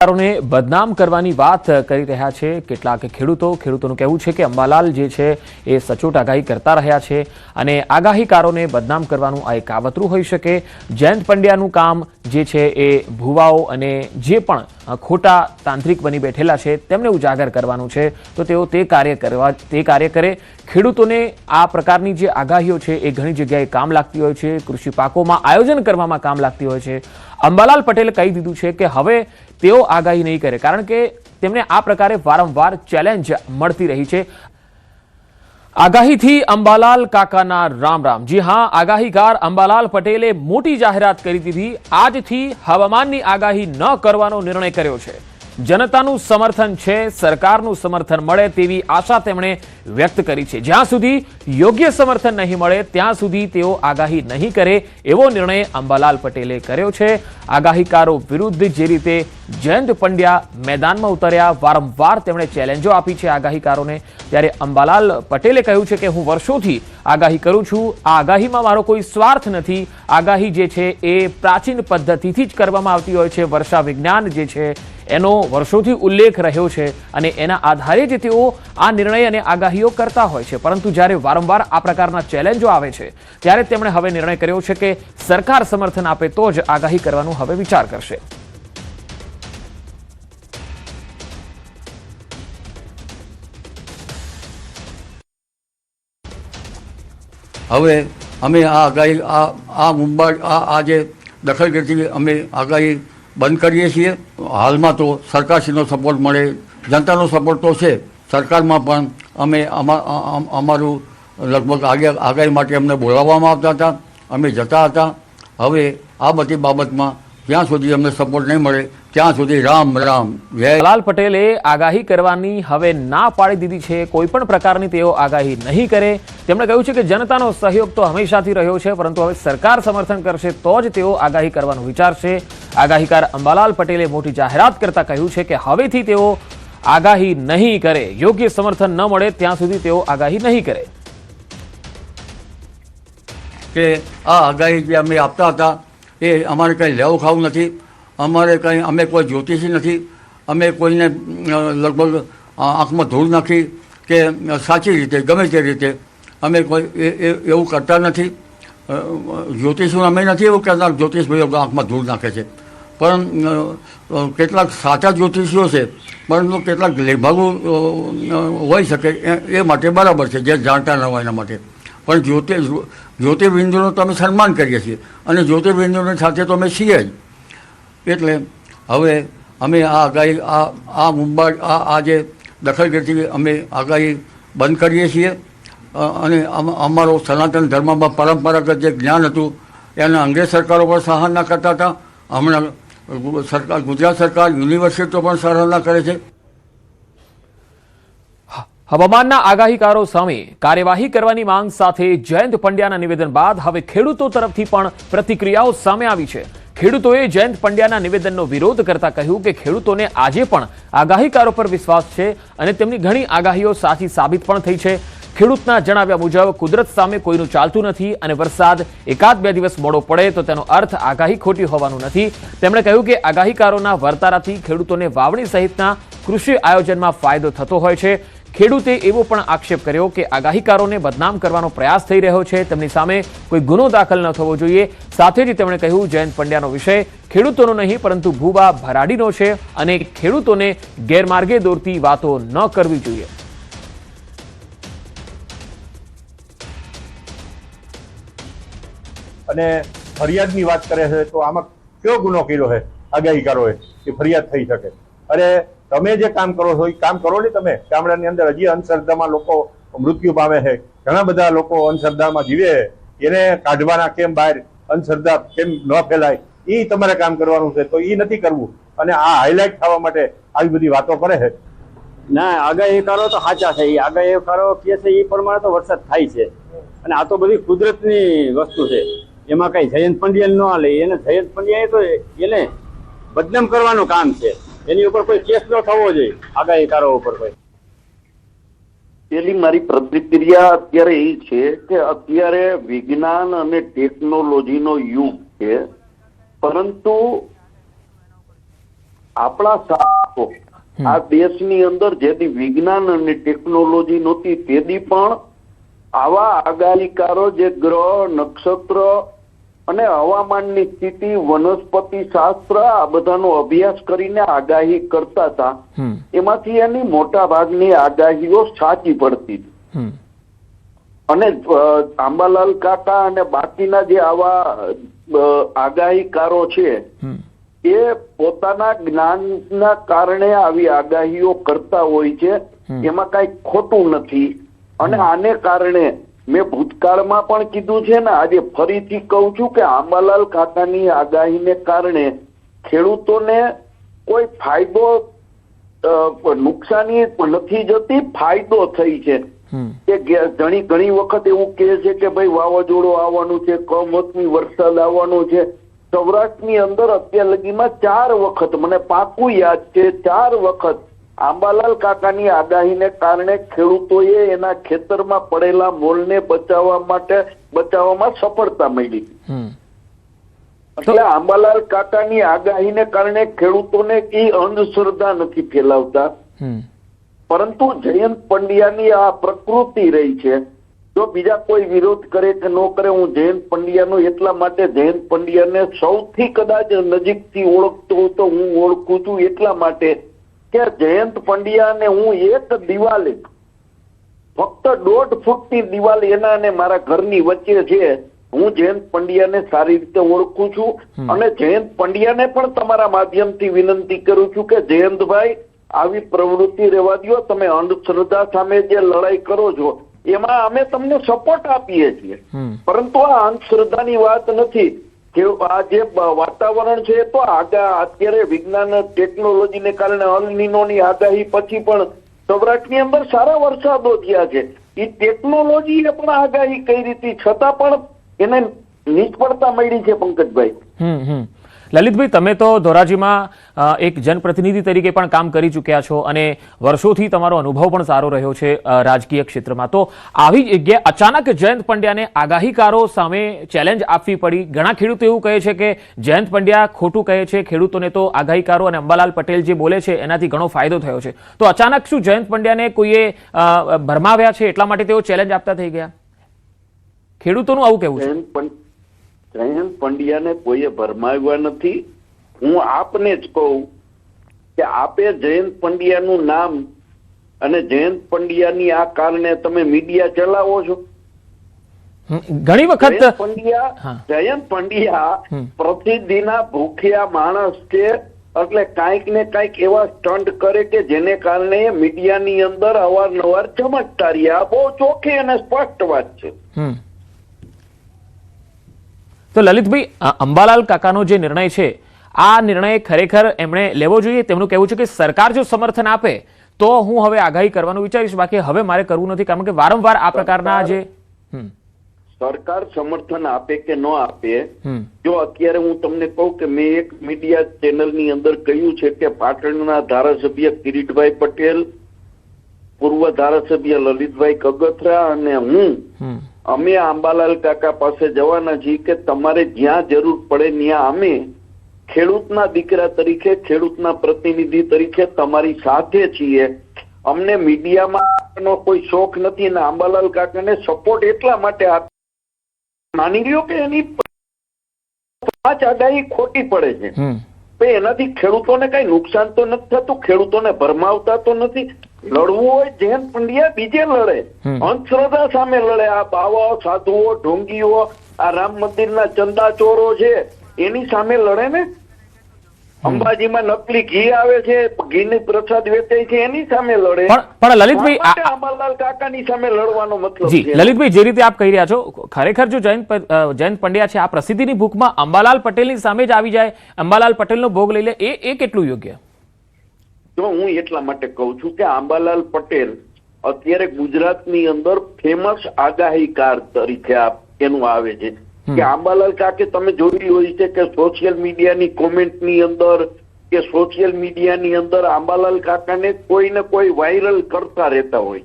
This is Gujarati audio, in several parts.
ને બદનામ કરવાની વાત કરી રહ્યા છે કેટલાક ખેડૂતોનું કહેવું છે કે અંબાલાલ જે છે એ સચોટ આગાહી કરતા રહ્યા છે અને આગાહીકારોને બદનામ કરવાનું આ એક કાવતરું હોઈ શકે। જયંત પંડ્યાનું કામ જે છે એ ભુવાઓ અને જે પણ ખોટા તાંત્રિક બની બેઠેલા છે તેમને ઉજાગર કરવાનું છે, તો તેઓ તે કાર્ય કરે। ખેડૂતોને આ પ્રકારની જે આગાહીઓ છે એ ઘણી જગ્યાએ કામ લાગતી હોય છે, કૃષિ પાકોમાં આયોજન કરવામાં કામ લાગતી હોય છે। અંબાલાલ પટેલે કહી દીધું છે કે હવે તેઓ આગાહી નહીં કરે, કારણ કે તેમને આ પ્રકારે વારંવાર ચેલેન્જ મળતી રહી છે। આગાહીથી અંબાલાલ કાકાના રામ રામ। જી હા, આગાહીકાર અંબાલાલ પટેલે મોટી જાહેરાત કરી દીધી। આજથી હવામાનની આગાહી ન કરવાનો નિર્ણય કર્યો છે। જનતાનું સમર્થન છે, સરકારનું સમર્થન મળે તેવી આશા તેમણે વ્યક્ત કરી છે। જ્યાં સુધી યોગ્ય સમર્થન નહીં મળે ત્યાં સુધી તેઓ આગાહી નહીં કરે એવો નિર્ણય અંબાલાલ પટેલે કર્યો છે। આગાહીકારો વિરુદ્ધ જે રીતે જયંત પંડ્યા મેદાનમાં ઉતર્યા, વારંવાર તેમણે ચેલેન્જો આપી છે આગાહીકારોને, ત્યારે અંબાલાલ પટેલે કહ્યું છે કે હું વર્ષોથી આગાહી કરું છું। આ આગાહીમાં મારો કોઈ સ્વાર્થ નથી। આગાહી જે છે એ પ્રાચીન પદ્ધતિથી જ કરવામાં આવતી હોય છે। વર્ષા વિજ્ઞાન જે છે એનો વર્ષોથી ઉલ્લેખ રહ્યો છે અને એના આધારે જ તેઓ આ નિર્ણય અને આગાહીઓ કરતા હોય છે। પરંતુ જ્યારે વારંવાર આ પ્રકારના ચેલેન્જો આવે છે ત્યારે તેમણે હવે નિર્ણય કર્યો છે કે સરકાર સમર્થન આપે તો જ આગાહી કરવાનું હવે વિચાર કરશે। હવે અમે આ આગાહી આ મુંબઈ આ જે દખલગીરી અમે આગાહી બંધ કરીએ છીએ। હાલમાં તો સરકારશ્રીનો સપોર્ટ મળે, જનતાનો સપોર્ટ તો છે। સરકારમાં પણ અમે અમારું લગભગ આગાહી માટે અમને બોલાવવામાં આવતા હતા, અમે જતા હતા। હવે આ બધી બાબતમાં જ્યાં સુધી અમને સપોર્ટ નહીં મળે ત્યાં સુધી રામ રામ જય। અંબાલાલ પટેલે આગાહી કરવાની હવે ના પાડી દીધી છે। કોઈ પણ પ્રકારની તેઓ આગાહી નહીં કરે। તેમણે કહ્યું છે કે જનતાનો સહયોગ તો હંમેશાથી રહ્યો છે, પરંતુ હવે સરકાર સમર્થન કરશે તો જ તેઓ આગાહી કરવાનું વિચારશે। આગાહીકાર અંબાલાલ પટેલે મોટી જાહેરાત કરતા કહ્યું છે કે હવેથી તેઓ આગાહી નહીં કરે। યોગ્ય સમર્થન ન મળે ત્યાં સુધી તેઓ આગાહી નહીં કરે। કે આ આગાહી જે અમે આપતા હતા એ અમારે કંઈ લેવું ખાવું નથી। અમે કોઈ જ્યોતિષી નથી। અમે કોઈને લગભગ આંખમાં ધૂળ નાખી કે સાચી રીતે ગમે તે રીતે અમે કોઈ એવું કરતા નથી। જ્યોતિષો અમે નથી એવું કહેતા જ્યોતિષ ભાઈઓ આંખમાં ધૂળ નાખે છે, પણ કેટલાક સાચા જ્યોતિષીઓ છે, પરંતુ કેટલાક લેભાગુ હોઈ શકે એ માટે બરાબર છે, જે જાણતા ન હોય એના માટે। પણ જ્યોતિર્બિંદુનું તો અમે સન્માન કરીએ છીએ અને જ્યોતિર્બિંદુની સાથે તો અમે છીએ જ। એટલે હવે અમે આ આગાહી આ મુંબઈ આ જે દખલગીરી અમે આગાહી બંધ કરીએ છીએ અને અમારો સનાતન ધર્મમાં પરંપરાગત જે જ્ઞાન હતું એને અંગ્રેજ સરકારો પણ સરાહના કરતા હતા। હમણાં ગુજરાત સરકાર યુનિવર્સિટીઓ પણ સરાહના કરે છે। હવામાનના આગાહીકારો સામે કાર્યવાહી કરવાની માંગ સાથે જયંત પંડ્યાના નિવેદન બાદ હવે ખેડૂતો તરફથી પણ પ્રતિક્રિયાઓ સામે આવી છે। ખેડૂતોએ જયંત પંડ્યાના નિવેદનનો વિરોધ કરતા કહ્યું કે ખેડૂતોને આજે પણ આગાહીકારો પર વિશ્વાસ છે અને તેમની ઘણી આગાહીઓ સાચી સાબિત પણ થઈ છે। ખેડૂતના જણાવ્યા મુજબ કુદરત સામે કોઈનું ચાલતું નથી અને વરસાદ એકાદ બે દિવસ મોડો પડે તો તેનો અર્થ આગાહી ખોટી હોવાનું નથી। તેમણે કહ્યું કે આગાહીકારોના વર્તારાથી ખેડૂતોને વાવણી સહિતના કૃષિ આયોજનમાં ફાયદો થતો હોય છે। ખેડૂતે એવો પણ આક્ષેપ કર્યો કે આગાહીકારોને બદનામ કરવાનો પ્રયાસ થઈ રહ્યો છે, તેમની સામે કોઈ ગુનો દાખલ ન થવો જોઈએ। સાથે જ તેમણે કહ્યું જયંત પંડ્યાનો વિષય ખેડૂતોનો નહીં પરંતુ ભૂવા ભરાડીનો છે અને ખેડૂતોને ગેરમાર્ગે દોરતી વાતો ન કરવી જોઈએ। અને ફરિયાદની વાત કરે છે તો આમાં કયો ગુનો કર્યો છે આગાહીકારોએ કે ફરિયાદ થઈ શકે? અરે તમે જે કામ કરો છો એ કામ કરો ને। તમે ગામડાની અંદર હજી અંધશ્રદ્ધામાં લોકો મૃત્યુ પામે છે, ઘણા બધા લોકો અંધશ્રદ્ધામાં જીવે છે, એને કાઢવાના કેમ બહાર, અંધશ્રદ્ધા કેમ ન ફેલાય એ તમારે કામ કરવાનું છે, તો એ નથી કરવું અને આ હાઇલાઇટ થવા માટે આવી બધી વાતો કરે છે। ના, આગાહીકારો તો સાચા છે। એ આગાહીકારો કહે છે એ પ્રમાણે તો વરસાદ થાય છે અને આ તો બધી કુદરતની વસ્તુ છે। એમાં કઈ જયંત પંડ્યા ન લે, એને જયંત પંડ્યા તો એને બદનામ કરવાનું કામ છે। એની ઉપર કોઈ કેસ ન થવો જોઈએ આગાહીકારો ઉપર કોઈ। પેલી મારી પ્રતિક્રિયા અત્યારે એ છે કે અત્યારે વિજ્ઞાન અને ટેકનોલોજીનો યુગ છે, પરંતુ આપણા શાસકો આ દેશની અંદર જેથી વિજ્ઞાન અને ટેકનોલોજી નહોતી તેથી પણ આવા આગાહીકારો જે ગ્રહ નક્ષત્ર અને હવામાનની સ્થિતિ વનસ્પતિ શાસ્ત્ર આ બધાનો અભ્યાસ કરીને આગાહી કરતા હતા એમાંથી એની મોટા ભાગની આગાહીઓ સાચી પડતી હતી અને આંબાલાલ કાકા અને બાકીના જે આવા આગાહીકારો છે એ પોતાના જ્ઞાનના કારણે આવી આગાહીઓ કરતા હોય છે એમાં કઈ ખોટું નથી અને આને કારણે મેં ભૂતકાળમાં પણ કીધું છે ને આજે ફરીથી કહું છું કે આંબાલાલ કાકાની આગાહીને કારણે ખેડૂતોને કોઈ ફાયદો નુકસાની નથી જતી ફાયદો થઈ છે કે ઘણી વખત એવું કહે છે કે ભાઈ વાવાઝોડું આવવાનું છે કમોસમી વરસાદ આવવાનો છે સૌરાષ્ટ્રની અંદર અત્યાર લગીમાં 4 વખત મને પાકું યાદ છે 4 વખત આંબાલાલ કાકાની આગાહીને કારણે ખેડૂતોએ એના ખેતરમાં પડેલા મોલને બચાવવામાં સફળતા મળી એટલે આંબાલાલ કાકાની આગાહીને કારણે ખેડૂતોને એ અંધશ્રદ્ધા નથી ફેલાવતા પરંતુ જયંત પંડ્યાની આ પ્રકૃતિ રહી છે જો બીજા કોઈ વિરોધ કરે કે ન કરે હું જયંત પંડ્યાનો એટલા માટે જયંત પંડ્યાને સૌથી કદાચ નજીકથી ઓળખતો તો હું ઓળખું છું એટલા માટે કે જયંત પંડ્યાને હું એક દિવાલે ફક્ત 1.5 ફૂટની દિવાલ એના અને મારા ઘરની વચ્ચે છે હું જયંત પંડ્યાને સારી રીતે ઓળખું છું અને જયંત પંડ્યાને પણ તમારા માધ્યમથી વિનંતી કરું છું કે જયંતભાઈ આવી પ્રવૃત્તિ રહેવા દો તમે અંધશ્રદ્ધા સામે જે લડાઈ કરો છો એમાં અમે તમને સપોર્ટ આપીએ છીએ પરંતુ આ અંધશ્રદ્ધાની વાત નથી કે આ જે વાતાવરણ છે તો અત્યારે વિજ્ઞાન ટેકનોલોજીને કારણે અલ નીનોની આગાહી પછી પણ સૌરાષ્ટ્રની અંદર સારા વરસાદો થયા છે એ ટેકનોલોજીએ પણ આગાહી કરી હતી છતાં પણ એને નિષ્ફળતા મળી છે પંકજભાઈ લલિતભાઈ તમે તો ધોરાજીમાં એક જનપ્રતિનિધિ તરીકે પણ કામ કરી ચૂક્યા છો અને વર્ષોથી તમારો અનુભવ પણ સારો રહ્યો છે રાજકીય ક્ષેત્રમાં તો આવી જગ્યાએ અચાનક જયંત પંડ્યાને આગાહીકારો સામે ચેલેન્જ આપવી પડી ઘણા ખેડૂતો એવું કહે છે કે જયંત પંડ્યા ખોટું કહે છે ખેડૂતોને તો આગાહીકારો અને અંબાલાલ પટેલ જે બોલે છે એનાથી ઘણો ફાયદો થયો છે તો અચાનક શું જયંત પંડ્યાને કોઈએ ભરમાવ્યા છે એટલા માટે તેઓ ચેલેન્જ આપતા થઈ ગયા ખેડૂતોનું આવું કહેવું છે જયંત પંડ્યાને કોઈએ ભરમાવ્યા નથી હું આપને જ કહું કે આપે જયંત પંડ્યાનું નામ અને જયંત પંડ્યાની આ કારણે તમે મીડિયા ચલાવો છો ઘણી વખત જયંત પંડ્યા પ્રતિદિના ભૂખ્યા માણસ છે એટલે કાંઈક ને કાંઈક એવા સ્ટન્ટ કરે કે જેને કારણે મીડિયાની અંદર અવારનવાર ચમકતા રહ્યા બહુ ચોખ્ખી અને સ્પષ્ટ વાત છે તો લલિતભાઈ અંબાલાલ કાકાનો જે નિર્ણય છે આ નિર્ણય ખરેખર એમણે લેવો જોઈએ તેમનું કહેવું છે કે સરકાર જો સમર્થન આપે તો હું હવે આગાહી કરવાનું વિચારીશ બાકી હવે મારે કરવું નથી કારણ કે વારંવાર આ પ્રકારના જે સરકાર સમર્થન આપે કે ન આપે જો અત્યારે હું તમને કહું કે મેં એક મીડિયા ચેનલની અંદર કહ્યું છે કે પાટણના ધારાસભ્ય કિરીટભાઈ પટેલ પૂર્વ ધારાસભ્ય લલિતભાઈ કગથરા અને હું અમે આંબાલાલ કાકા પાસે જવાના છીએ કે તમારે જ્યાં જરૂર પડે ત્યાં અમે ખેડૂતના દીકરા તરીકે ખેડૂતના પ્રતિનિધિ તરીકે તમારી સાથે છીએ અમને મીડિયામાં કોઈ શોખ નથી અને આંબાલાલ કાકાને સપોર્ટ એટલા માટે માની લ્યો કે એની 5 આગાહી ખોટી પડે છે એનાથી ખેડૂતોને કઈ નુકસાન તો નથી થતું ખેડૂતોને ભરમાવતા તો નથી લડવું હોય જયંત પંડ્યા બીજે લડે અંધશ્રદ્ધા સામે લડે આ બાવાઓ સાધુઓ ઢોંગીઓ આ રામ મંદિરના ચંદા ચોરો છે એની સામે લડે ને અંબાજીમાં નકલી ઘી આવે છે ઘીની પ્રસાદ વેચાય છે એની સામે લડે પણ લલિતભાઈ આંબાલાલ કાકાની સામે લડવાનો મતલબ જી લલિતભાઈ જે રીતે આપ કહી રહ્યા છો ખરેખર જો જયંત પંડ્યા છે આ પ્રસિદ્ધિની ભૂખમાં અંબાલાલ પટેલની સામે જ આવી જાય અંબાલાલ પટેલનો ભોગ લઈ લે એ કેટલું યોગ્ય જો હું એટલા માટે કહું છું કે આંબાલાલ પટેલ અત્યારે ગુજરાતની અંદર ફેમસ આગાહીકાર તરીકે એનું આવે છે કે આંબાલાલ કાકે તમે જોયું હોય છે કે સોશિયલ મીડિયાની કોમેન્ટની અંદર કે સોશિયલ મીડિયાની અંદર આંબાલાલ કાકાને કોઈ ને કોઈ વાયરલ કરતા રહેતા હોય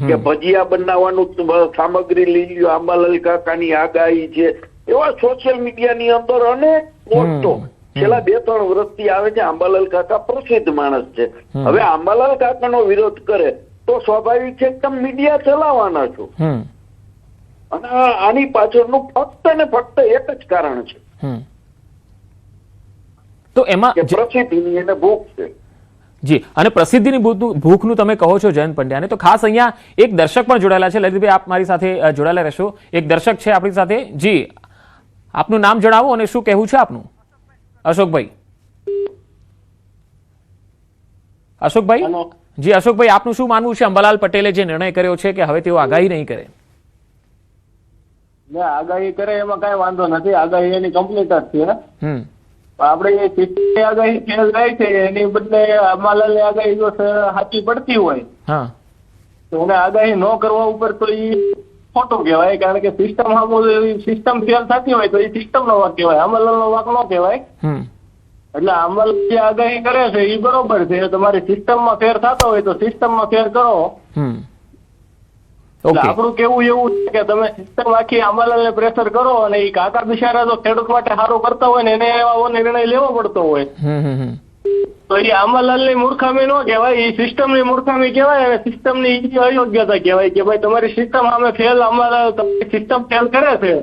કે ભજીયા બનાવવાનું સામગ્રી લઈ લ્યો આંબાલાલ કાકાની આગાહી છે એવા સોશિયલ મીડિયાની અંદર અનેક પોસ્ટો છેલ્લા 2-3 વર્ષથી આવે છે. આંબાલાલ કાકા પ્રસિદ્ધ માણસ છે. હવે આંબાલાલ કાકાનો વિરોધ કરે તો સ્વાભાવિક છે કે તમે મીડિયા ચલાવવાના છો, અને આની પાછળનું ફક્ત ને ફક્ત એક જ કારણ છે તો એમાં કે પ્રસિદ્ધિની એને ભૂખ છે. જી, અને પ્રસિદ્ધિની ભૂખનું તમે કહો છો જયંત પંડ્યાને, તો ખાસ અહીંયા એક દર્શક પણ જોડાયેલા છે. લલિતભાઈ, આપ મારી સાથે જોડાયેલા રહેશો. એક દર્શક છે આપણી સાથે. જી, આપનું નામ જણાવો અને શું કહેવું છે આપનું? અશોકભાઈ. અશોકભાઈ, જી અશોકભાઈ, આપનું શું માનવું છે? અંબાલાલ પટેલે જે નિર્ણય કર્યો છે કે હવે તેઓ આગાહી નહીં કરે. આગાહી કરે એમાં કઈ વાંધો નથી, આગાહી એની કમ્પ્લીટ જ છે. આપણે એ સિસ્ટમની આગાહી ફેલ થાય છે, એની બદલે અંબાલાલની આગાહી જો સાચી પડતી હોય તો એને આગાહી ન કરવા ઉપર તો એ ખોટું કહેવાય, કારણ કે સિસ્ટમ ફેલ થતી હોય તો એ સિસ્ટમ નો વાક કહેવાય, અંબાલાલનો વાક ન કહેવાય. એટલે અંબાલાલ જે આગાહી કરે છે એ બરોબર છે. તમારી સિસ્ટમમાં ફેર થતો હોય તો સિસ્ટમમાં ફેર કરો. આપણું કેવું એવું છે કે તમે સિસ્ટમ આખી અંબાલાલને પ્રેશર કરો, અને એ કાકા બિચારા તો ખેડૂત માટે સારું કરતા હોય ને એને એવો નિર્ણય લેવો પડતો હોય તો એ અંબાલાલની મૂર્ખામી ન કહેવાય, એ સિસ્ટમની મૂર્ખામી કહેવાય, અને સિસ્ટમની અયોગ્યતા કહેવાય કે ભાઈ તમારી સિસ્ટમ સામે ફેલ, અંબાલાલ તમારી સિસ્ટમ ફેલ કરે છે.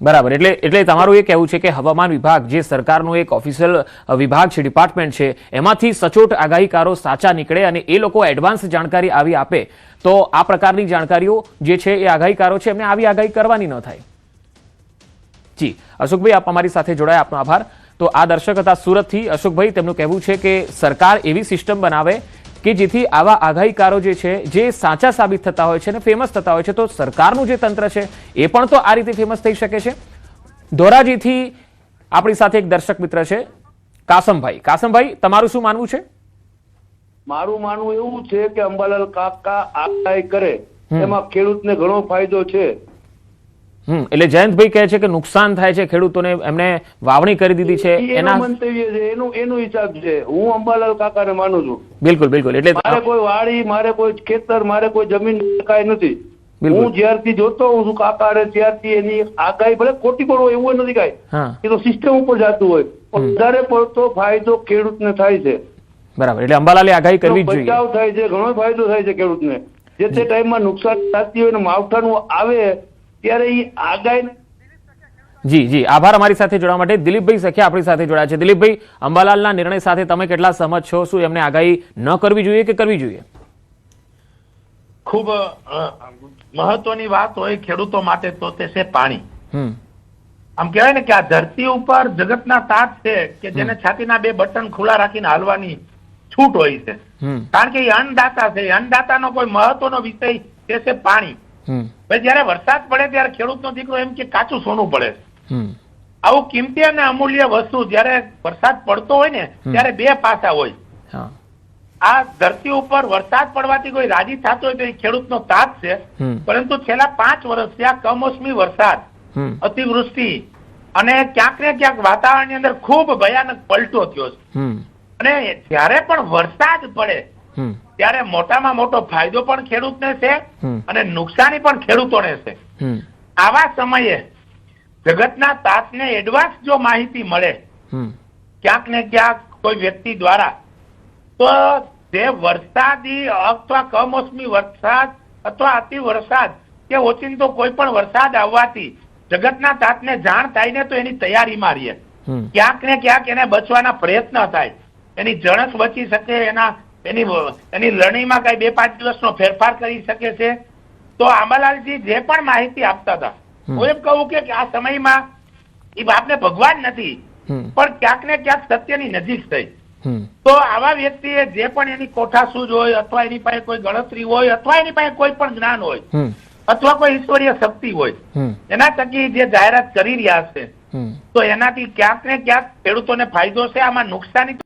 બરાબર. એટલે તમારું એ કહેવું છે કે હવામાન વિભાગ જે સરકારનું એક ઓફિશિયલ વિભાગ છે, ડિપાર્ટમેન્ટ છે, એમાંથી સચોટ આગાહીકારો સાચા નીકળે અને એ લોકો એડવાન્સ જાણકારી આવી આપે તો આ પ્રકારની જાણકારીઓ જે છે એ આગાહીકારો છે એમને આવી આગાહી કરવાની ન થાય. જી અશોકભાઈ, આપ અમારી સાથે જોડાયા, આપનો આભાર. તો આ દર્શક હતા સુરતથી અશોકભાઈ. તેમનું કહેવું છે કે સરકાર એવી સિસ્ટમ બનાવે કે જેથી આવા આગાહીકારો જે છે જે સાચા સાબિત થતા હોય છે અને ફેમસ થતા હોય છે, તો સરકારનું જે તંત્ર છે એ પણ તો આ રીતે ફેમસ થઈ શકે છે. ધોરાજીથી આપણી સાથે એક દર્શક મિત્ર છે કાસમભાઈ. કાસમભાઈ, તમારું શું માનવું છે? મારું માનવું એવું છે કે અંબાલાલ કાકા આગાહી કરે એમાં ખેડૂતને ઘણો ફાયદો છે. એટલે જયંતભાઈ કહે છે કે નુકસાન થાય છે ખેડૂતોને, એમને વાવણી કરી દીધી છે, એના મંતવ્ય છે, એનું હિસાબ છે. હું અંબાલાલ કાકાને માનું છું. બિલકુલ બિલકુલ. એટલે મારે કોઈ વાડી, મારે કોઈ ખેતર, મારે કોઈ જમીન કાંઈ નથી. હું જ્યારથી જોતો હોઉં છું કાકા ત્યારથી એની આગાહી ભલે ખોટી પણ હોય એવું નથી કાંઈ, એ તો સિસ્ટમ ઉપર જતું હોય, વધારે પડતો ફાયદો ખેડૂતને થાય છે. બરાબર. એટલે અંબાલાલે આગાહી કરવી જ જોઈએ. બચાવ થાય છે, ઘણો ફાયદો થાય છે ખેડૂતને. જે તે ટાઈમમાં નુકસાન થતી હોય ને માવઠાનું આવે ત્યારે એ આગાહી. જી જી, આભાર અમારી સાથે જોડવા માટે. દિલીપભાઈ સખિયા આપણી સાથે જોડાયા છે. દિલીપભાઈ, અંબાલાલના નિર્ણય સાથે તમે કેટલા સહમત છો? શું એમને આગાહી ન કરવી જોઈએ કે કરવી જોઈએ? ખૂબ મહત્વની વાત હોય ખેડૂતો માટે તો તે છે પાણી. આમ કહેવાય ને કે આ ધરતી ઉપર જગતના તાત છે કે જેને છાતીના 2 બટન ખુલ્લા રાખીને હાલવાની છૂટ હોય છે, કારણ કે એ અન્નદાતા છે. અન્નદાતાનો કોઈ મહત્વનો વિષય તે છે પાણી. ભાઈ જયારે વરસાદ પડે ત્યારે ખેડૂતનો દીકરો એમ કે કાચું સોનું પડે. આવું કિંમતી અને અમૂલ્ય વસ્તુ જયારે વરસાદ પડતો હોય ને ત્યારે 2 પાસા હોય. આ ધરતી ઉપર વરસાદ પડવાથી કોઈ રાજી થતો હોય તો એ ખેડૂતનો તાત છે, પરંતુ છેલ્લા 5 વર્ષથી આ કમોસમી વરસાદ, અતિવૃષ્ટિ અને ક્યાંક ને ક્યાંક વાતાવરણની અંદર ખૂબ ભયાનક પલટો થયો છે. અને જયારે પણ વરસાદ પડે ત્યારે મોટામાં મોટો ફાયદો પણ ખેડૂતને છે અને નુકસાની પણ ખેડૂતોને છે. આવા સમયે જગતના તાતને એડવાન્સ જો માહિતી મળે ક્યાંક ને ક્યાંક કોઈ વ્યક્તિ દ્વારા, તો જે વરસાદી અથવા કમોસમી વરસાદ અથવા અતિ વરસાદ કે ઓચિંતો કોઈ પણ વરસાદ આવવાથી જગતના તાતને જાણ થાય ને તો એની તૈયારીમાં રહીએ. ક્યાંક ને ક્યાંક એને બચવાના પ્રયત્ન થાય, એની જણસ બચી શકે, એની લણણીમાં કઈ 2-5 દિવસનો ફેરફાર કરી શકે છે. તો આંબાલાલજી જે પણ માહિતી આપતા હતા, હું એમ કહું કે આ સમયમાં એ બાપને ભગવાન નથી પણ ક્યાંક ને ક્યાંક સત્યની નજીક થઈ. તો આવા વ્યક્તિએ જે પણ એની કોઠાસૂઝ હોય અથવા એની પાસે કોઈ ગણતરી હોય અથવા એની પાસે કોઈ પણ જ્ઞાન હોય અથવા કોઈ ઈશ્વરીય શક્તિ હોય, એના થકી જે જાહેરાત કરી રહ્યા છે તો એનાથી ક્યાંક ને ક્યાંક ખેડૂતોને ફાયદો છે. આમાં નુકસાની